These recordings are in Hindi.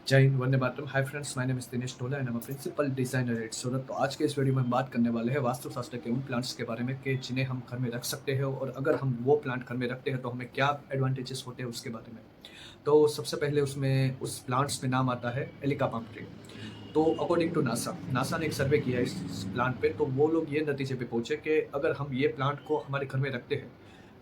जय हिंद, वंदे मातरम। Hi friends, my name is Dinesh Tola and I am a principal designer at Surat. तो आज के इस वीडियो में हम बात करने वाले हैं वास्तुशास्त्र के उन प्लांट्स के बारे में कि जिन्हें हम घर में रख सकते हैं, और अगर हम वो प्लांट घर में रखते हैं तो हमें क्या एडवांटेजेस होते हैं उसके बारे में। तो सबसे पहले उसमें उस प्लांट्स में नाम आता है एलिका पाम ट्री। तो अकॉर्डिंग टू नासा नासा ने एक सर्वे किया है इस प्लांट पे। तो वो लोग ये नतीजे पे पहुंचे कि अगर हम ये प्लांट को हमारे घर में रखते हैं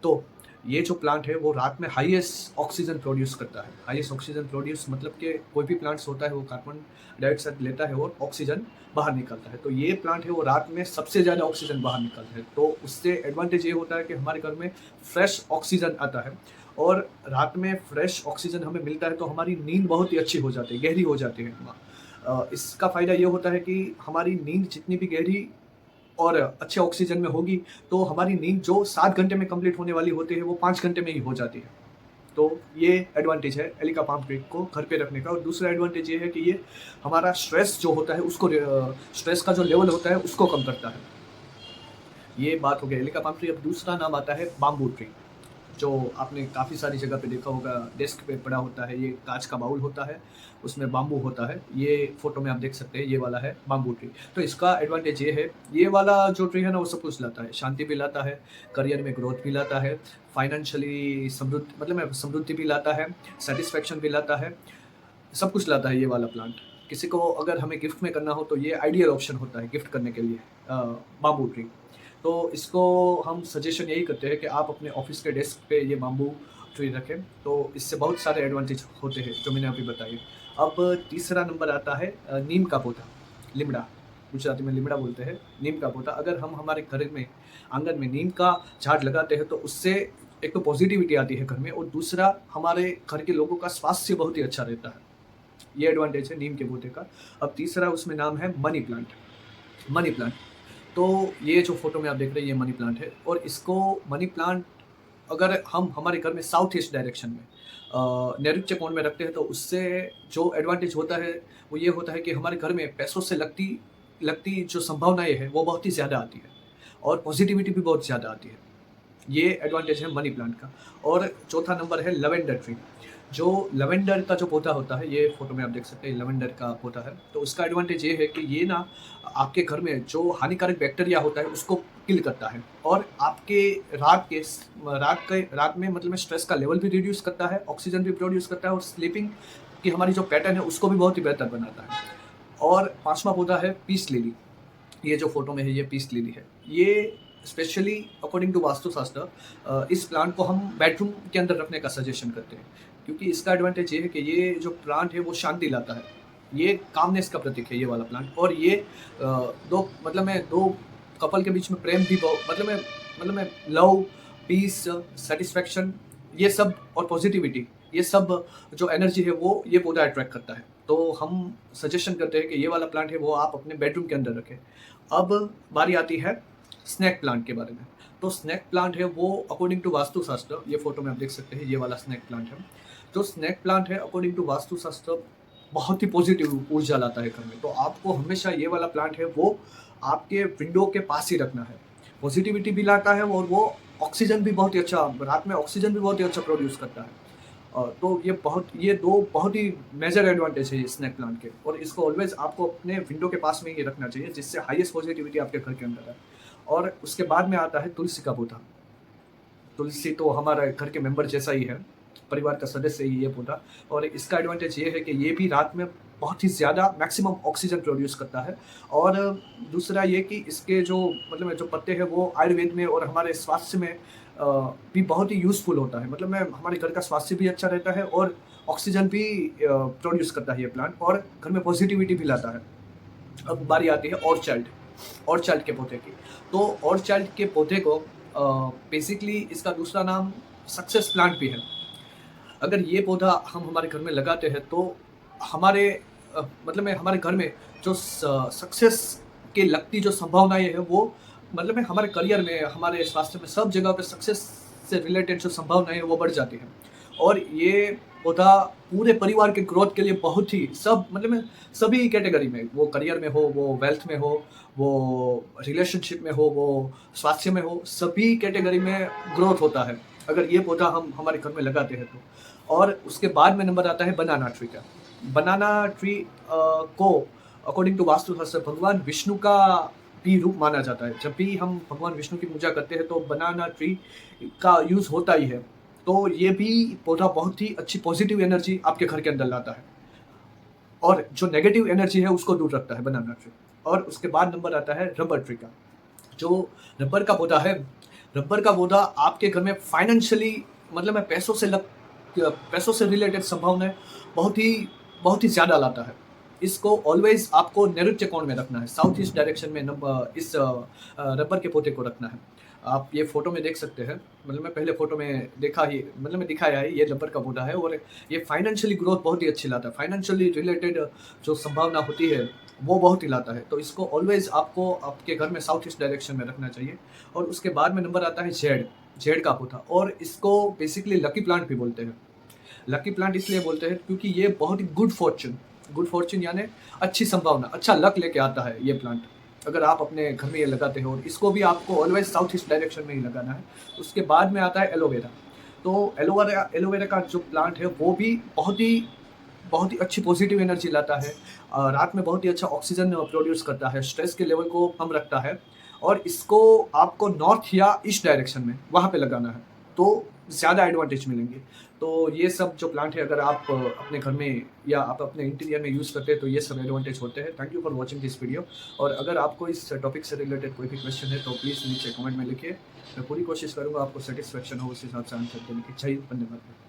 तो ये जो प्लांट है वो रात में हाईएस्ट ऑक्सीजन प्रोड्यूस करता है। हाईएस्ट ऑक्सीजन प्रोड्यूस मतलब कि कोई भी प्लांट्स होता है वो कार्बन डाइऑक्साइड लेता है और ऑक्सीजन बाहर निकलता है। तो ये प्लांट है वो रात में सबसे ज़्यादा ऑक्सीजन बाहर निकलता है। तो उससे एडवांटेज ये होता है कि हमारे घर में फ्रेश ऑक्सीजन आता है, और रात में फ्रेश ऑक्सीजन हमें मिलता है तो हमारी नींद बहुत ही अच्छी हो जाती है, गहरी हो जाती है। इसका फ़ायदा ये होता है कि हमारी नींद जितनी भी गहरी और अच्छे ऑक्सीजन में होगी तो हमारी नींद जो 7 घंटे में कंप्लीट होने वाली होती है वो 5 घंटे में ही हो जाती है। तो ये एडवांटेज है एलिका पाम ट्री को घर पे रखने का। और दूसरा एडवांटेज ये है कि ये हमारा स्ट्रेस जो होता है उसको स्ट्रेस का जो लेवल होता है उसको कम करता है। ये बात हो गई एलिका पाम ट्री। अब दूसरा नाम आता है बाम्बू ट्री, जो आपने काफ़ी सारी जगह पे देखा होगा। डेस्क पे पड़ा होता है, ये कांच का बाउल होता है, उसमें बाम्बू होता है। ये फोटो में आप देख सकते हैं, ये वाला है बाम्बू ट्री। तो इसका एडवांटेज ये है, ये वाला जो ट्री है ना वो सब कुछ लाता है, शांति भी लाता है, करियर में ग्रोथ भी लाता है, फाइनेंशियली समृद्धि मतलब समृद्धि भी लाता है, सेटिस्फेक्शन भी लाता है, सब कुछ लाता है ये वाला प्लांट। किसी को अगर हमें गिफ्ट में करना हो तो ये आइडियल ऑप्शन होता है गिफ्ट करने के लिए, बाम्बू ट्री। तो इसको हम सजेशन यही करते हैं कि आप अपने ऑफिस के डेस्क पे ये बाम्बू ट्री रखें, तो इससे बहुत सारे एडवांटेज होते हैं जो मैंने अभी बताए। अब तीसरा नंबर आता है नीम का पौधा, लिमड़ा, गुजराती में लिमड़ा बोलते हैं। नीम का पौधा, अगर हम हमारे घर में आंगन में नीम का झाड़ लगाते हैं तो उससे एक तो पॉजिटिविटी आती है घर में, और दूसरा हमारे घर के लोगों का स्वास्थ्य बहुत ही अच्छा रहता है। ये एडवांटेज है नीम के पौधे का। अब तीसरा उसमें नाम है मनी प्लांट। मनी प्लांट, तो ये जो फोटो में आप देख रहे हैं ये मनी प्लांट है। और इसको मनी प्लांट अगर हम हमारे घर में साउथ ईस्ट डायरेक्शन में नैऋत्य कोण में रखते हैं तो उससे जो एडवांटेज होता है वो ये होता है कि हमारे घर में पैसों से लगती लगती जो संभावनाएं है वो बहुत ही ज़्यादा आती है, और पॉजिटिविटी भी बहुत ज़्यादा आती है। ये एडवांटेज है मनी प्लांट का। और चौथा नंबर है लेवेंडर ट्री। जो लेवेंडर का जो पौधा होता है, ये फोटो में आप देख सकते हैं लेवेंडर का पौधा है। तो उसका एडवांटेज ये है कि ये ना आपके घर में जो हानिकारक बैक्टीरिया होता है उसको किल करता है, और आपके रात में मतलब में स्ट्रेस का लेवल भी रिड्यूस करता है, ऑक्सीजन भी प्रोड्यूस करता है, और स्लीपिंग की हमारी जो पैटर्न है उसको भी बहुत ही बेहतर बनाता है। और पांचवा पौधा है पीस लिली। ये जो फोटो में है ये पीस लिली है। ये स्पेशली अकॉर्डिंग टू वास्तुशास्त्र इस प्लांट को हम बेडरूम के अंदर रखने का सजेशन करते हैं, क्योंकि इसका एडवांटेज ये है कि ये जो प्लांट है वो शांति लाता है। ये कामनेस का प्रतीक है ये वाला प्लांट। और ये दो कपल के बीच में प्रेम भी मतलब में लव, पीस, सेटिस्फेक्शन, ये सब, और पॉजिटिविटी, ये सब जो एनर्जी है वो ये पौधा अट्रैक्ट करता है। तो हम सजेशन करते हैं कि ये वाला प्लांट है वो आप अपने बेडरूम के अंदर रखें। अब बारी आती है स्नैक प्लांट के बारे में। तो स्नैक प्लांट है वो अकॉर्डिंग टू वास्तुशास्त्र, ये फोटो में आप देख सकते हैं ये वाला स्नैक प्लांट है। जो स्नैक प्लांट है अकॉर्डिंग टू वास्तुशास्त्र बहुत ही पॉजिटिव ऊर्जा लाता है घर में। तो आपको हमेशा ये वाला प्लांट है वो आपके विंडो के पास ही रखना है। पॉजिटिविटी भी लाता है, और वो ऑक्सीजन भी बहुत ही अच्छा, रात में ऑक्सीजन भी बहुत ही अच्छा प्रोड्यूस करता है। तो ये दो बहुत ही मेजर एडवांटेज है ये स्नैक प्लांट के। और इसको ऑलवेज आपको अपने विंडो के पास में ही रखना चाहिए, जिससे हाईएस्ट पॉजिटिविटी आपके घर के अंदर है। और उसके बाद में आता है तुलसी का पौधा। तुलसी तो हमारा घर के मेंबर जैसा ही है, परिवार का सदस्य ही ये पौधा। और इसका एडवांटेज ये है कि ये भी रात में बहुत ही ज़्यादा मैक्सिमम ऑक्सीजन प्रोड्यूस करता है। और दूसरा ये कि इसके जो जो पत्ते हैं वो आयुर्वेद में और हमारे स्वास्थ्य में भी बहुत ही यूज़फुल होता है। हमारे घर का स्वास्थ्य भी अच्छा रहता है, और ऑक्सीजन भी प्रोड्यूस करता है ये प्लांट, और घर में पॉजिटिविटी भी लाता है। अब बारी आती है ऑर्चार्ड के पौधे की। तो ऑर्चार्ड के पौधे को बेसिकली इसका दूसरा नाम सक्सेस प्लांट भी है। अगर ये पौधा हम हमारे घर में लगाते हैं तो हमारे हमारे घर में जो सक्सेस के लगती जो संभावनाएं है वो हमारे करियर में, हमारे स्वास्थ्य में, सब जगह पे सक्सेस से रिलेटेड जो संभावनाएं है वो बढ़ जाती हैं। और ये पौधा पूरे परिवार के ग्रोथ के लिए बहुत ही सभी कैटेगरी में, वो करियर में हो, वो वेल्थ में हो, वो रिलेशनशिप में हो, वो स्वास्थ्य में हो, सभी कैटेगरी में ग्रोथ होता है अगर ये पौधा हम हमारे घर में लगाते हैं तो। और उसके बाद में नंबर आता है बनाना ट्री का। बनाना ट्री को अकॉर्डिंग टू वास्तुशास्त्र भगवान विष्णु का भी रूप माना जाता है। जब भी हम भगवान विष्णु की पूजा करते हैं तो बनाना ट्री का यूज़ होता ही है। तो ये भी पौधा बहुत ही अच्छी पॉजिटिव एनर्जी आपके घर के अंदर लाता है और जो नेगेटिव एनर्जी है उसको दूर रखता है बनाना ट्री। और उसके बाद नंबर आता है रबर ट्री का। जो रबर का पौधा है, रबर का पौधा आपके घर में फाइनेंशियली मतलब मैं पैसों से रिलेटेड संभावनाएँ बहुत ही ज़्यादा लाता है। इसको ऑलवेज़ आपको नैऋत्य कोण में रखना है, साउथ ईस्ट डायरेक्शन में इस रबर के पौधे को रखना है। आप ये फ़ोटो में देख सकते हैं, मतलब मैं पहले फ़ोटो में देखा ही मतलब मैं दिखाया है, ये रबर का पौधा है और ये फाइनेंशियली ग्रोथ बहुत ही अच्छी लाता है। फाइनेंशियली रिलेटेड जो संभावना होती है, वो बहुत ही लाता है। तो इसको ऑलवेज़ आपको आपके घर में साउथ ईस्ट डायरेक्शन में रखना चाहिए। और उसके बाद में नंबर आता है जेड का पौधा और इसको बेसिकली लकी प्लांट भी बोलते हैं। लकी प्लांट इसलिए बोलते हैं क्योंकि ये बहुत ही गुड फॉर्च्यून यानी अच्छी संभावना, अच्छा लक लेके आता है ये प्लांट। अगर आप अपने घर में ये लगाते हो और इसको भी आपको ऑलवेज साउथ ईस्ट डायरेक्शन में ही लगाना है। उसके बाद में आता है एलोवेरा। तो एलोवेरा का जो प्लांट है वो भी बहुत ही अच्छी पॉजिटिव एनर्जी लाता है। रात में बहुत ही अच्छा ऑक्सीजन प्रोड्यूस करता है, स्ट्रेस के लेवल को कम रखता है और इसको आपको नॉर्थ या ईस्ट डायरेक्शन में वहाँ पे लगाना है, तो ज़्यादा एडवांटेज मिलेंगे। तो ये सब जो प्लांट है अगर आप अपने घर में या आप अपने इंटीरियर में यूज़ करते हैं तो ये सब एडवांटेज होते हैं। Thank you for watching this video. और अगर आपको इस टॉपिक से रिलेटेड कोई भी क्वेश्चन है तो प्लीज़ नीचे कमेंट में लिखिए। मैं पूरी कोशिश करूँगा आपको सेटिस्फेक्शन हो उस हिसाब से आंसर देने की। जय हिंद, धन्यवाद।